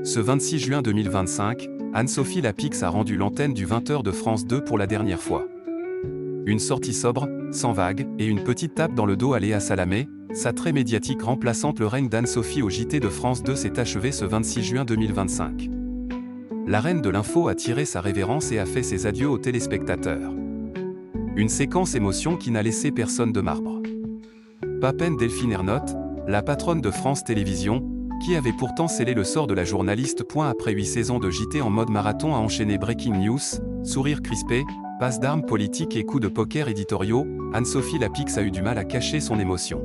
Ce 26 juin 2025, Anne-Sophie Lapix a rendu l'antenne du 20h de France 2 pour la dernière fois. Une sortie sobre, sans vague, et une petite tape dans le dos à Léa Salamé, sa très médiatique remplaçante. Le règne d'Anne-Sophie au JT de France 2 s'est achevé ce 26 juin 2025. La reine de l'info a tiré sa révérence et a fait ses adieux aux téléspectateurs. Une séquence émotion qui n'a laissé personne de marbre. Pas peine Delphine Ernotte, la patronne de France Télévisions, qui avait pourtant scellé le sort de la journaliste. Après 8 saisons de JT en mode marathon, a enchaîné breaking news, sourires crispés, passes d'armes politiques et coups de poker éditoriaux, Anne-Sophie Lapix a eu du mal à cacher son émotion.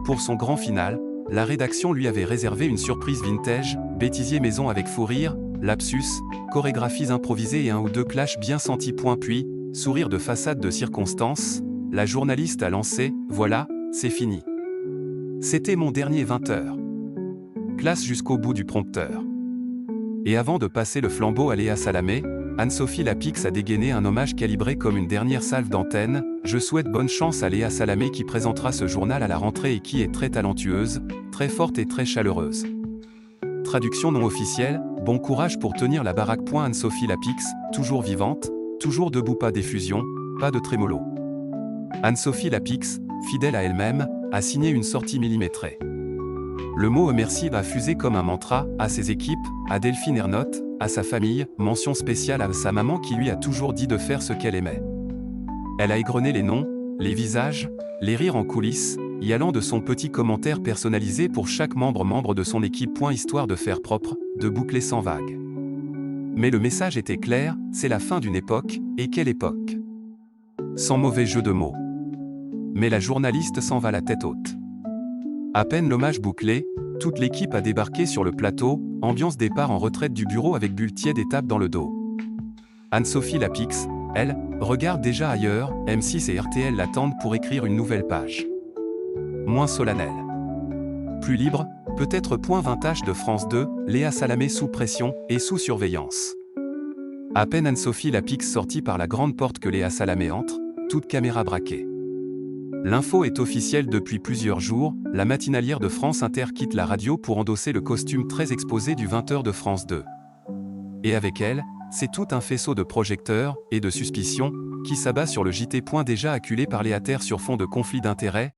Pour son grand final, la rédaction lui avait réservé une surprise vintage, bêtisier maison avec fou rire, lapsus, chorégraphies improvisées et un ou deux clashs bien sentis. Puis, sourire de façade de circonstance, la journaliste a lancé « Voilà, c'est fini. C'était mon dernier 20h. » Classe jusqu'au bout du prompteur. Et avant de passer le flambeau à Léa Salamé, Anne-Sophie Lapix a dégainé un hommage calibré comme une dernière salve d'antenne. Je souhaite bonne chance à Léa Salamé qui présentera ce journal à la rentrée et qui est très talentueuse, très forte et très chaleureuse. Traduction non officielle, bon courage pour tenir la baraque. Anne-Sophie Lapix, toujours vivante, toujours debout, pas d'effusion, pas de trémolo. Anne-Sophie Lapix, fidèle à elle-même, a signé une sortie millimétrée. Le mot merci va fuser comme un mantra, à ses équipes, à Delphine Ernotte, à sa famille, mention spéciale à sa maman qui lui a toujours dit de faire ce qu'elle aimait. Elle a égrené les noms, les visages, les rires en coulisses, y allant de son petit commentaire personnalisé pour chaque membre de son équipe. Histoire de faire propre, de boucler sans vague. Mais le message était clair, c'est la fin d'une époque, et quelle époque? Sans mauvais jeu de mots. Mais la journaliste s'en va la tête haute. À peine l'hommage bouclé, toute l'équipe a débarqué sur le plateau, ambiance départ en retraite du bureau avec bulle tiède et tape dans le dos. Anne-Sophie Lapix, elle, regarde déjà ailleurs, M6 et RTL l'attendent pour écrire une nouvelle page. Moins solennelle. Plus libre, peut-être. Vintage de France 2, Léa Salamé sous pression et sous surveillance. À peine Anne-Sophie Lapix sortie par la grande porte que Léa Salamé entre, toute caméra braquée. L'info est officielle depuis plusieurs jours, la matinalière de France Inter quitte la radio pour endosser le costume très exposé du 20h de France 2. Et avec elle, c'est tout un faisceau de projecteurs et de suspicions qui s'abat sur le JT. Déjà acculé par les haters sur fond de conflit d'intérêts,